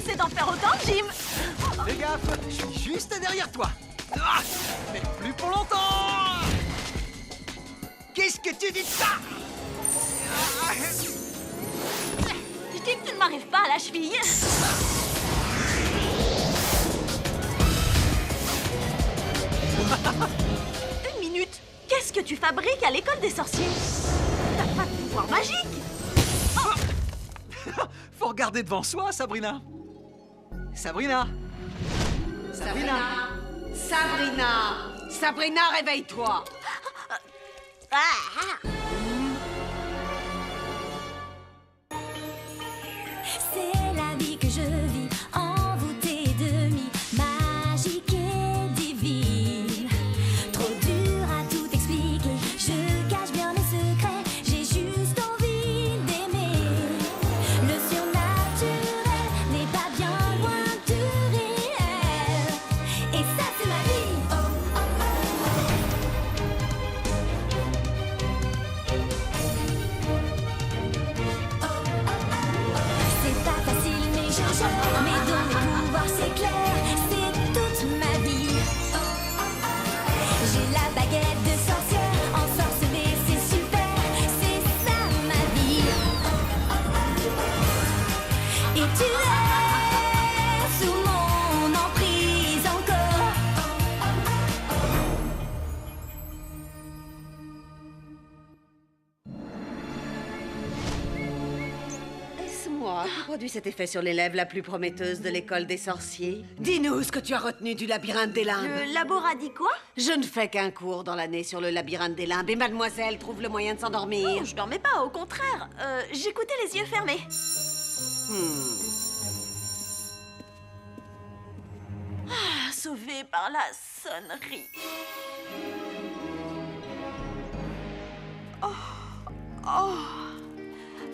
cesser d'en faire autant, Jim. Fais gaffe, je suis juste derrière toi. Ah, mais plus pour longtemps. Qu'est-ce que tu dis de ça? Je dis que tu ne m'arrives pas à la cheville. Une minute. Qu'est-ce que tu fabriques à l'école des sorciers? T'as pas de pouvoir magique. Faut regarder devant soi, Sabrina. Sabrina. Sabrina, réveille-toi. C'est la vie que je vis, envoûtée de mi, magique et divine. Trop dur à tout expliquer, je cache bien mes secrets, j'ai juste envie d'aimer. Le surnaturel n'est pas bien loin du réel, et ça c'est ma vie. Oh, oh, oh, oh. C'est pas facile mais je gère, mais dans mes pouvoirs c'est clair, c'est toute ma vie. J'ai la baguette de sorcière, ensorcelée c'est super, c'est ça ma vie. Et tu es sous mon emprise encore. Est-ce moi qui produis cet effet sur l'élève la plus prometteuse de l'école des sorciers? Dis-nous ce que tu as retenu du labyrinthe des limbes. Le labo a dit quoi? Je ne fais qu'un cours dans l'année sur le labyrinthe des limbes et mademoiselle trouve le moyen de s'endormir. Non, je dormais pas, au contraire. J'écoutais les yeux fermés. Sauvée par la sonnerie. Oh.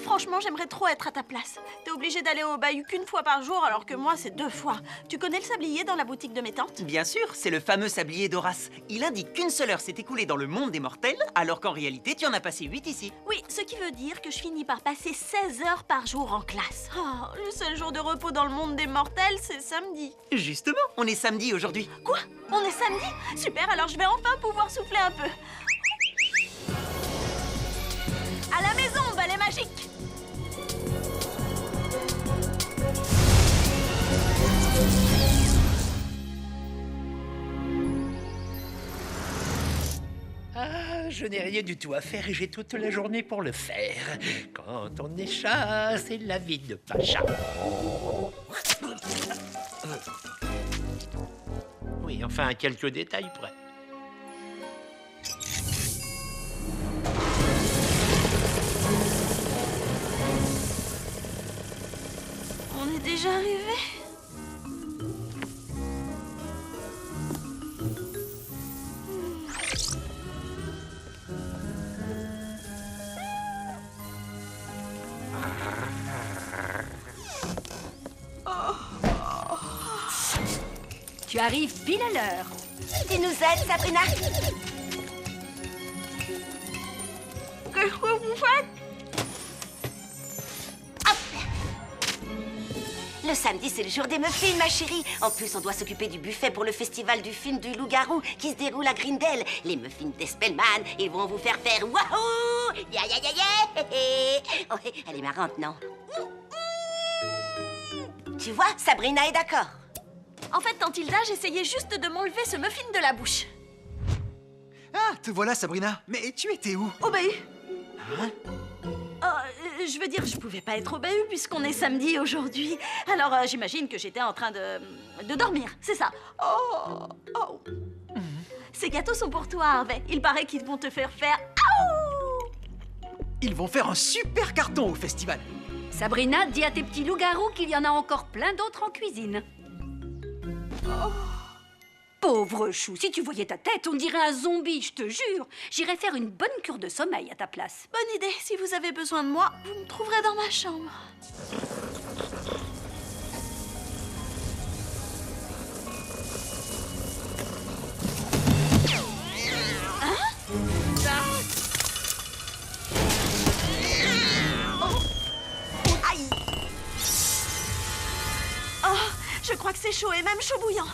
Franchement, j'aimerais trop être à ta place. T'es obligé d'aller au bahut qu'une fois par jour, alors que moi, c'est 2 fois. Tu connais le sablier dans la boutique de mes tantes? Bien sûr, c'est le fameux sablier d'Horace. Il indique qu'une seule heure s'est écoulée dans le monde des mortels, alors qu'en réalité, tu en as passé 8 ici. Oui, ce qui veut dire que je finis par passer 16 heures par jour en classe. Oh, le seul jour de repos dans le monde des mortels, c'est samedi. Justement, on est samedi aujourd'hui. Quoi? On est samedi? Super, alors je vais enfin pouvoir souffler un peu. À la maison, balai magique! Ah, je n'ai rien du tout à faire et j'ai toute la journée pour le faire. Quand on est chat, c'est la vie de Pacha. Oui, enfin, quelques détails près. On est déjà arrivé? Tu arrives pile à l'heure. Tu nous aides, Sabrina? Qu'est-ce que vous faites? Le samedi, c'est le jour des muffins, ma chérie. En plus, on doit s'occuper du buffet pour le festival du film du loup-garou qui se déroule à Grindel. Les muffins d'Espelman, ils vont vous faire faire wahoo! Ya ya ya ya! Oh, elle est marrante, non? Tu vois, Sabrina est d'accord. En fait, Tantilda, j'essayais juste de m'enlever ce muffin de la bouche. Ah, te voilà, Sabrina. Mais tu étais où? Au bahut. Hein? Je veux dire, je pouvais pas être au bahut puisqu'on est samedi aujourd'hui. Alors, j'imagine que j'étais en train de dormir, c'est ça. Oh. Ces gâteaux sont pour toi, Harvey. Il paraît qu'ils vont te faire faire... Ils vont faire un super carton au festival. Sabrina, dis à tes petits loups-garous qu'il y en a encore plein d'autres en cuisine. Pauvre chou, si tu voyais ta tête, on dirait un zombie, je te jure. J'irais faire une bonne cure de sommeil à ta place. Bonne idée. Si vous avez besoin de moi, vous me trouverez dans ma chambre. café chaud et même chaud bouillant.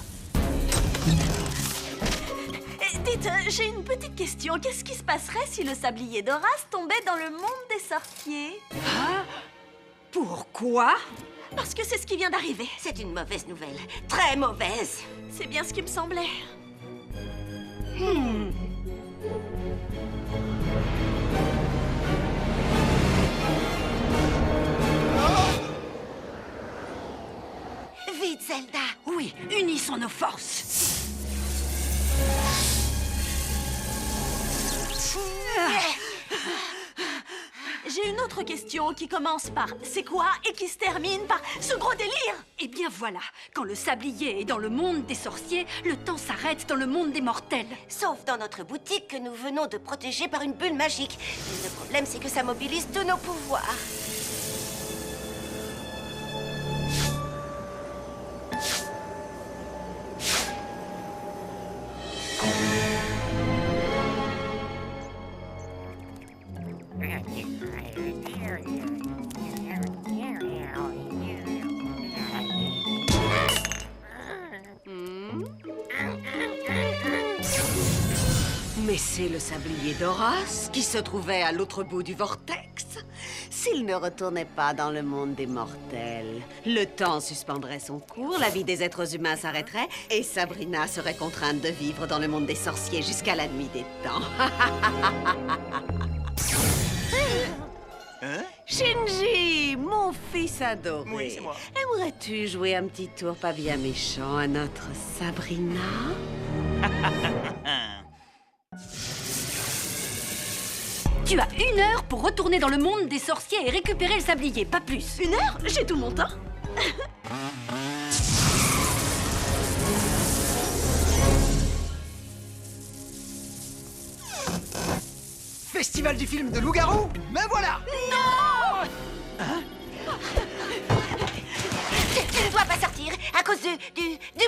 Dites, j'ai une petite question. Qu'est-ce qui se passerait si le sablier d'Horace tombait dans le monde des sorciers? Pourquoi? Parce que c'est ce qui vient d'arriver. C'est une mauvaise nouvelle. Très mauvaise. C'est bien ce qui me semblait. Vite, Zelda. Oui, unissons nos forces. J'ai une autre question qui commence par « c'est quoi ?» et qui se termine par « ce gros délire !» Eh bien voilà, quand le sablier est dans le monde des sorciers, le temps s'arrête dans le monde des mortels. Sauf dans notre boutique que nous venons de protéger par une bulle magique. Le problème, c'est que ça mobilise tous nos pouvoirs. Mais c'est le sablier d'Horace qui se trouvait à l'autre bout du vortex. S'il ne retournait pas dans le monde des mortels, le temps suspendrait son cours, la vie des êtres humains s'arrêterait et Sabrina serait contrainte de vivre dans le monde des sorciers jusqu'à la nuit des temps. Shinji, mon fils adoré. Oui, c'est moi. Aimerais-tu jouer un petit tour pas bien méchant à notre Sabrina? Tu as 1 heure pour retourner dans le monde des sorciers et récupérer le sablier, pas plus. 1 heure? J'ai tout mon temps. Festival du film de loup-garou? Mais voilà! Tu ne dois pas sortir à cause du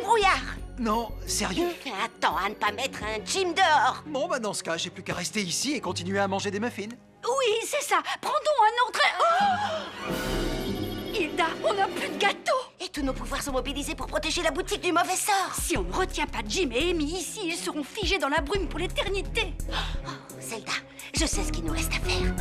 brouillard. Non, sérieux? Fais attends à ne pas mettre un gym dehors. Bon, bah dans ce cas, j'ai plus qu'à rester ici et continuer à manger des muffins. Oui, c'est ça. Prends donc un autre... Oh Hilda, on n'a plus de gâteau. Et tous nos pouvoirs sont mobilisés pour protéger la boutique du mauvais sort. Si on ne retient pas Jim et Amy ici, ils seront figés dans la brume pour l'éternité. Zelda, je sais ce qu'il nous reste à faire.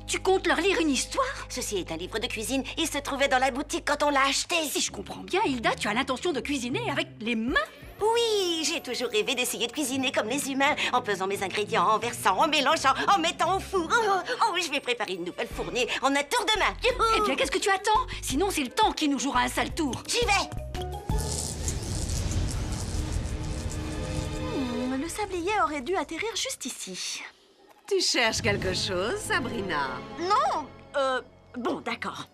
Tu comptes leur lire une histoire? Ceci est un livre de cuisine. Il se trouvait dans la boutique quand on l'a acheté. Si je comprends bien, Hilda, tu as l'intention de cuisiner avec les mains? Oui, j'ai toujours rêvé d'essayer de cuisiner comme les humains, en pesant mes ingrédients, en versant, en mélangeant, en mettant au four. Oh, je vais préparer une nouvelle fournée en un tour de main. Youhou! Eh bien, qu'est-ce que tu attends? Sinon, c'est le temps qui nous jouera un sale tour. J'y vais. Le sablier aurait dû atterrir juste ici. Tu cherches quelque chose, Sabrina? Non, bon, d'accord.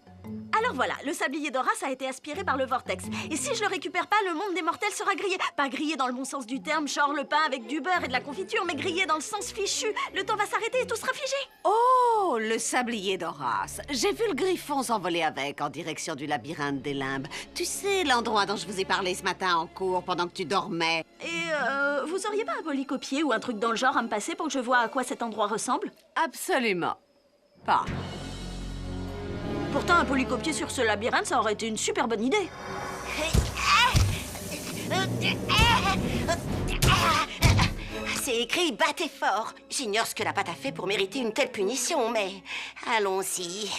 Alors voilà, le sablier d'Horace a été aspiré par le vortex. Et si je le récupère pas, le monde des mortels sera grillé. Pas grillé dans le bon sens du terme, genre le pain avec du beurre et de la confiture, mais grillé dans le sens fichu. Le temps va s'arrêter et tout sera figé. Oh, le sablier d'Horace. J'ai vu le griffon s'envoler avec en direction du labyrinthe des limbes. Tu sais, l'endroit dont je vous ai parlé ce matin en cours pendant que tu dormais. Et vous auriez pas un polycopier ou un truc dans le genre à me passer pour que je vois à quoi cet endroit ressemble? Absolument pas. Pourtant, un polycopier sur ce labyrinthe, ça aurait été une super bonne idée. C'est écrit « Battez fort ». J'ignore ce que la pâte a fait pour mériter une telle punition, mais allons-y.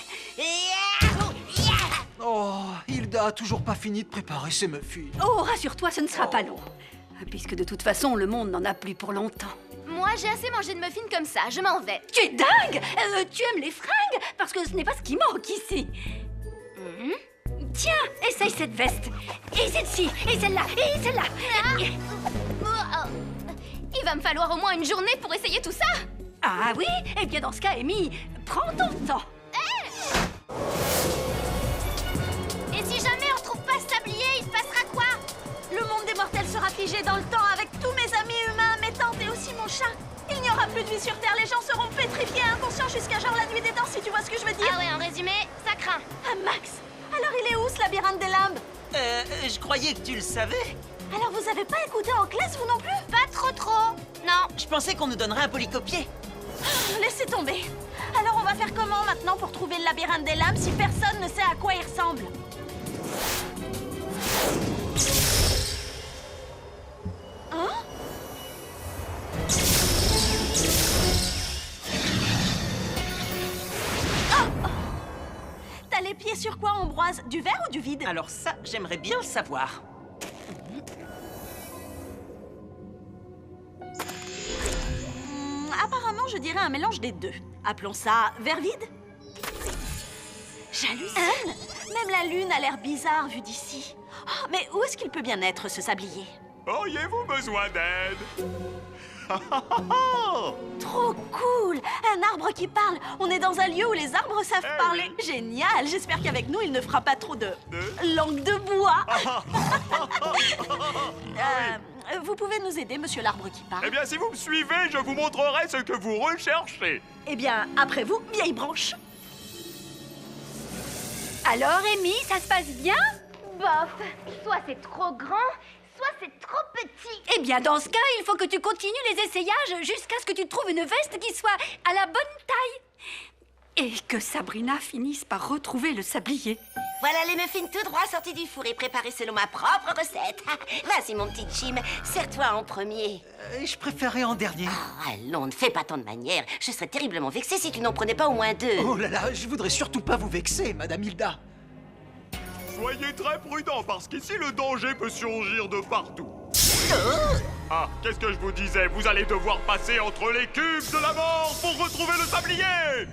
Oh, Hilda a toujours pas fini de préparer ses muffins. Oh, rassure-toi, ce ne sera pas long. Puisque de toute façon, le monde n'en a plus pour longtemps. Moi, j'ai assez mangé de muffins comme ça, je m'en vais. Tu es dingue! Tu aimes les fringues? Parce que ce n'est pas ce qui manque ici. Tiens, essaye cette veste. Et celle-ci, et celle-là, et celle-là. Il va me falloir au moins une journée pour essayer tout ça. Ah oui? Eh bien, dans ce cas, Amy, prends ton temps. Et si jamais on trouve pas ce sablier, il se passera quoi? Le monde des mortels sera figé dans le temps avec tous mes amis humains, mes tantes et aussi mon chat. Il n'y aura plus de vie sur Terre, les gens seront pétrifiés, inconscients jusqu'à genre la nuit des temps, si tu vois ce que je veux dire. Ah ouais, en résumé, ça craint. Ah, Max, alors il est où ce labyrinthe des limbes? Je croyais que tu le savais. Alors vous avez pas écouté en classe, vous non plus? Pas trop. Non. Je pensais qu'on nous donnerait un polycopier. Laissez tomber. Alors on va faire comment maintenant pour trouver le labyrinthe des lames si personne ne sait à quoi il ressemble? T'as les pieds sur quoi, Ambroise? Du verre ou du vide? Alors ça, j'aimerais bien le savoir. Apparemment, je dirais un mélange des deux. Appelons ça verre vide. J'hallucine. Même la lune a l'air bizarre vue d'ici. Oh, mais où est-ce qu'il peut bien être, ce sablier? Auriez-vous besoin d'aide? Trop cool! Un arbre qui parle! On est dans un lieu où les arbres savent Eh parler! oui. Génial! J'espère qu'avec nous, il ne fera pas trop de langue de bois! Vous pouvez nous aider, monsieur l'arbre qui parle? Eh bien, si vous me suivez, je vous montrerai ce que vous recherchez. Eh bien, après vous, vieille branche! Alors, Amy, ça se passe bien? Bof, soit c'est trop grand, soit c'est trop petit. Eh bien, dans ce cas, il faut que tu continues les essayages jusqu'à ce que tu trouves une veste qui soit à la bonne taille. Et que Sabrina finisse par retrouver le sablier. Voilà les muffins tout droit sortis du four et préparés selon ma propre recette. Vas-y, mon petit Jim, sers-toi en premier. Je préférais en dernier. Oh, allons, ne fais pas tant de manières. Je serais terriblement vexée si tu n'en prenais pas au moins 2. Oh là là, je voudrais surtout pas vous vexer, Madame Hilda. Soyez très prudents, parce qu'ici, le danger peut surgir de partout. Ah, qu'est-ce que je vous disais? Vous allez devoir passer entre les cubes de la mort pour retrouver le sablier!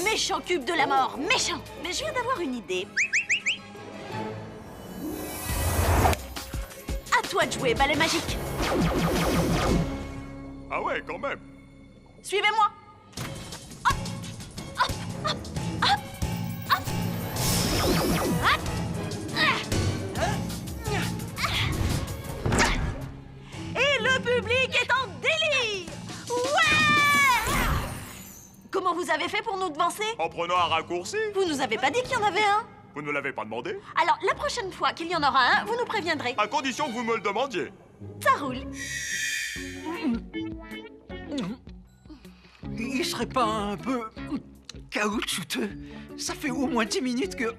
Méchant cube de la mort! Méchant! Mais je viens d'avoir une idée. À toi de jouer, balai magique! Ah ouais, quand même. Suivez-moi! Et le public est en délire! Ouais! Comment vous avez fait pour nous devancer? En prenant un raccourci? Vous nous avez pas dit qu'il y en avait un? Vous ne l'avez pas demandé? Alors, la prochaine fois qu'il y en aura un, vous nous préviendrez. À condition que vous me le demandiez. Ça roule. Il serait pas un peu caoutchouteux? Ça fait au moins 10 minutes que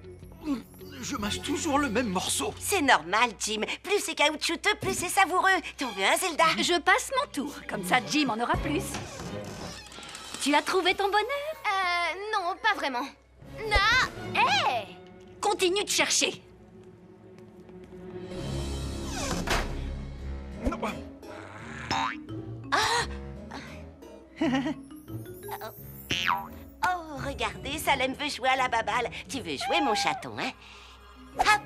je mâche toujours le même morceau. C'est normal, Jim. Plus c'est caoutchouteux, plus c'est savoureux. T'en veux un, Zelda? Je passe mon tour. Comme ça, Jim en aura plus. Tu as trouvé ton bonheur? Non, pas vraiment. Non, hé! Continue de chercher. Oh, regardez, Salem veut jouer à la baballe. Tu veux jouer, mon chaton, hein? Hop!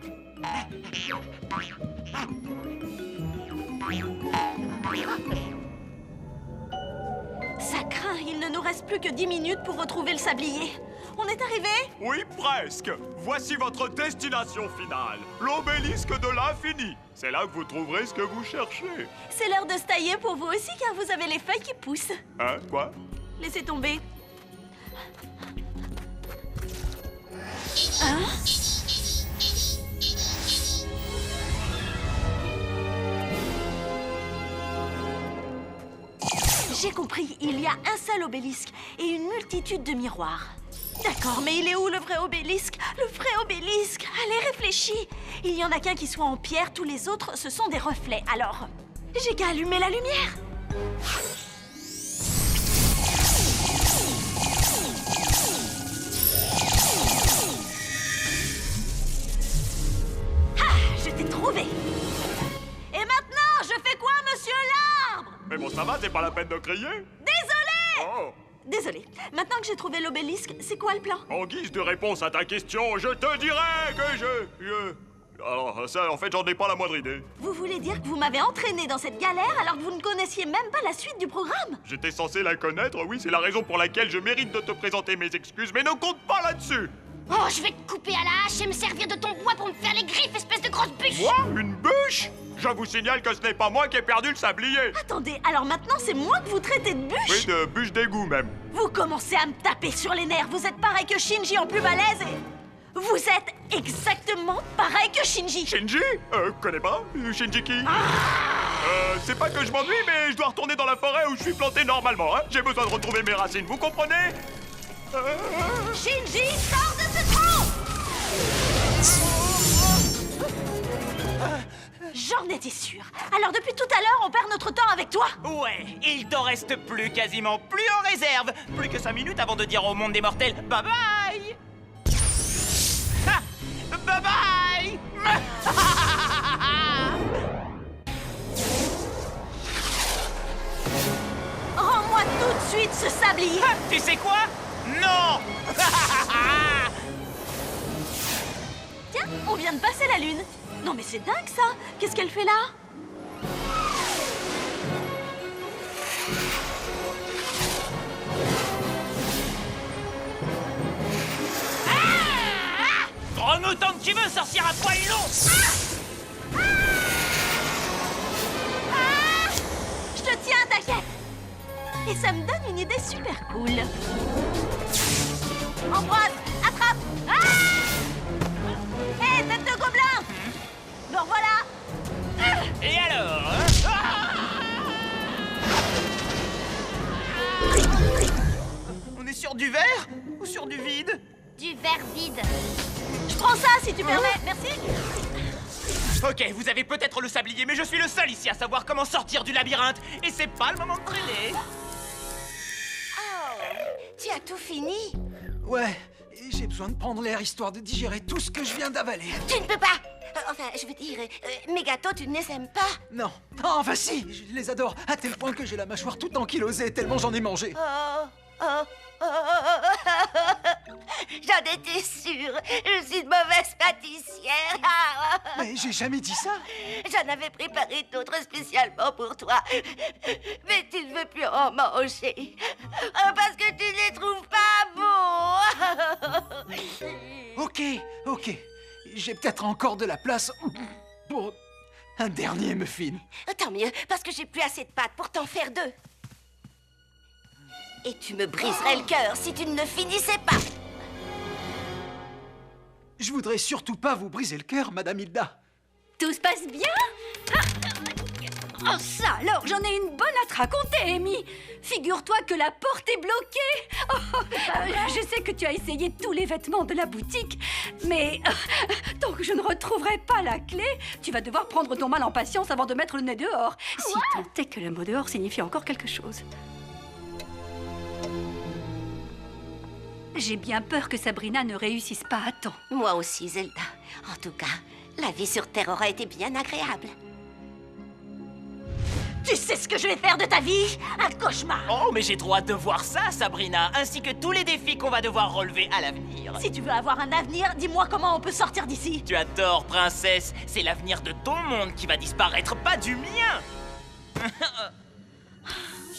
Ça craint, il ne nous reste plus que 10 minutes pour retrouver le sablier. On est arrivé? Oui, presque. Voici votre destination finale, l'obélisque de l'infini. C'est là que vous trouverez ce que vous cherchez. C'est l'heure de se tailler pour vous aussi, car vous avez les feuilles qui poussent. Hein, quoi? Laissez tomber. Hein? J'ai compris, il y a un seul obélisque et une multitude de miroirs. D'accord, mais il est où le vrai obélisque? Le vrai obélisque! Allez, réfléchis! Il n'y en a qu'un qui soit en pierre, tous les autres, ce sont des reflets. Alors, j'ai qu'à allumer la lumière! Ah, je t'ai trouvé! Et maintenant, je fais quoi, monsieur l'arbre? Mais bon, ça va, c'est pas la peine de crier. Désolé! Oh! Désolé. Maintenant que j'ai trouvé l'obélisque, c'est quoi le plan? En guise de réponse à ta question, je te dirai que je... Alors, ça, en fait, j'en ai pas la moindre idée. Vous voulez dire que vous m'avez entraîné dans cette galère alors que vous ne connaissiez même pas la suite du programme? J'étais censé la connaître, oui, c'est la raison pour laquelle je mérite de te présenter mes excuses, mais ne compte pas là-dessus. Oh, je vais te couper à la hache et me servir de ton bois pour me faire les griffes, espèce de grosse bûche! Moi? Une bûche? Je vous signale que ce n'est pas moi qui ai perdu le sablier. Attendez, alors maintenant c'est moi que vous traitez de bûche? Oui, de bûche d'égout même. Vous commencez à me taper sur les nerfs. Vous êtes pareil que Shinji en plus balèze et... Vous êtes exactement pareil que Shinji. Shinji? Connais pas? Shinji qui? C'est pas que je m'ennuie, mais je dois retourner dans la forêt où je suis planté normalement, hein. J'ai besoin de retrouver mes racines, vous comprenez? Shinji, sors de ce J'en étais sûre. Alors depuis tout à l'heure, on perd notre temps avec toi. Ouais, il t'en reste plus, quasiment plus en réserve. Plus que 5 minutes avant de dire au monde des mortels bye bye. Ah, bye bye. Rends-moi tout de suite ce sablier. Ah, tu sais quoi? Non. Tiens, on vient de passer la lune. Non mais c'est dingue ça. Qu'est-ce qu'elle fait là? Grogne autant que tu veux, sorcière à poil long. Je te tiens, t'inquiète. Et ça me donne une idée super cool. Ambroise, attrape. Hé, tête de gobelin. Me revoilà. Et alors On est sur du verre ou sur du vide? Du verre vide. Je prends ça si tu permets. Merci. Ok, vous avez peut-être le sablier, mais je suis le seul ici à savoir comment sortir du labyrinthe. Et c'est pas le moment de traîner. Tu as tout fini? Ouais, et j'ai besoin de prendre l'air histoire de digérer tout ce que je viens d'avaler. Tu ne peux pas. Enfin, je veux dire, mes gâteaux, tu ne les aimes pas? Non, enfin si, je les adore, à tel point que j'ai la mâchoire toute ankylosée tellement j'en ai mangé. J'en étais sûre. Je suis de mauvaise pâtissière. Mais j'ai jamais dit ça. J'en avais préparé d'autres spécialement pour toi. Mais tu ne veux plus en manger. Parce que tu ne les trouves pas bons. Ok. J'ai peut-être encore de la place pour un dernier muffin. Tant mieux, parce que j'ai plus assez de pâtes pour t'en faire 2. Et tu me briserais le cœur si tu ne le finissais pas. Je voudrais surtout pas vous briser le cœur, Madame Hilda. Tout se passe bien? Oh ça alors, j'en ai une bonne à te raconter, Amy. Figure-toi que la porte est bloquée. Je sais que tu as essayé tous les vêtements de la boutique, mais tant que je ne retrouverai pas la clé, tu vas devoir prendre ton mal en patience avant de mettre le nez dehors. Si tant est que le mot dehors signifie encore quelque chose. J'ai bien peur que Sabrina ne réussisse pas à temps. Moi aussi, Zelda. En tout cas, la vie sur Terre aura été bien agréable. Tu sais ce que je vais faire de ta vie? Un cauchemar. Oh, mais j'ai trop hâte de voir ça, Sabrina, ainsi que tous les défis qu'on va devoir relever à l'avenir. Si tu veux avoir un avenir, dis-moi comment on peut sortir d'ici. Tu as tort, princesse. C'est l'avenir de ton monde qui va disparaître, pas du mien.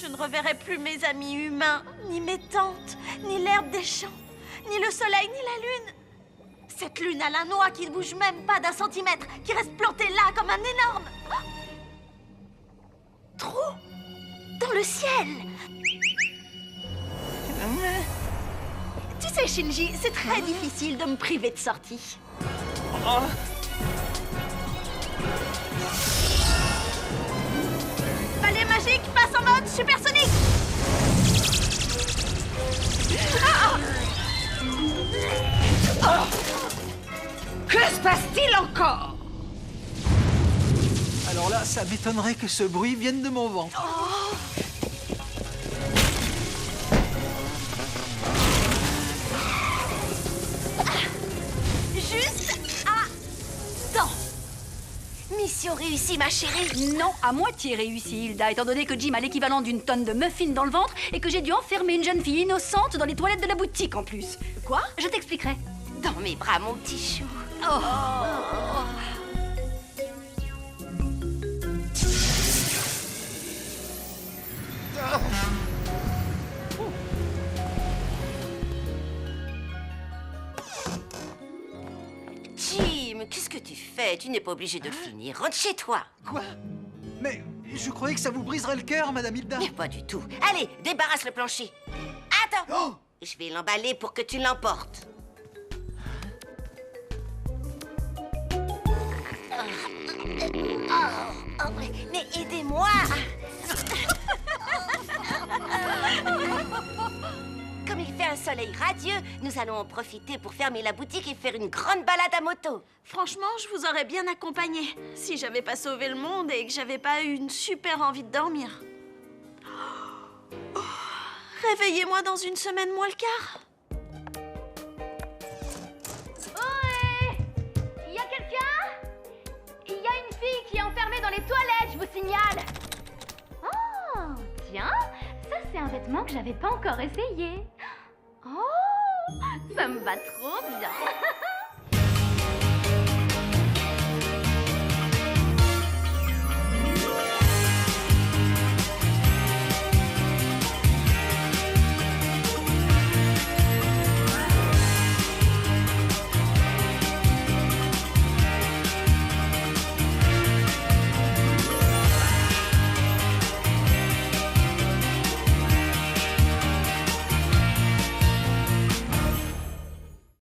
Je ne reverrai plus mes amis humains, ni mes tantes, ni l'herbe des champs, ni le soleil, ni la lune. Cette lune à la noix qui ne bouge même pas d'1 centimètre, qui reste plantée là comme un énorme trou dans le ciel. Tu sais, Shinji, c'est très difficile de me priver de sortie. Balai magique passe en mode supersonique. Que se passe-t-il encore? Alors là, ça m'étonnerait que ce bruit vienne de mon ventre. Juste à temps. Mission réussie, ma chérie. Non, à moitié réussi, Hilda, étant donné que Jim a l'équivalent d'une tonne de muffins dans le ventre et que j'ai dû enfermer une jeune fille innocente dans les toilettes de la boutique en plus. Quoi? Je t'expliquerai. Dans mes bras, mon petit chou. Jim, qu'est-ce que tu fais? Tu n'es pas obligé de le finir. Rentre chez toi. Quoi? Mais je croyais que ça vous briserait le cœur, Madame Hilda. Mais pas du tout. Allez, débarrasse le plancher. Attends. Oh! Je vais l'emballer pour que tu l'emportes. Mais aidez-moi. Comme il fait un soleil radieux, nous allons en profiter pour fermer la boutique et faire une grande balade à moto. Franchement, je vous aurais bien accompagné si j'avais pas sauvé le monde et que j'avais pas eu une super envie de dormir. Oh, réveillez-moi dans une semaine moins le quart. Ohé! Y a quelqu'un? Il y a une fille qui est enfermée dans les toilettes, je vous signale. Oh, tiens, ça c'est un vêtement que j'avais pas encore essayé. Oh, ça me va trop bien.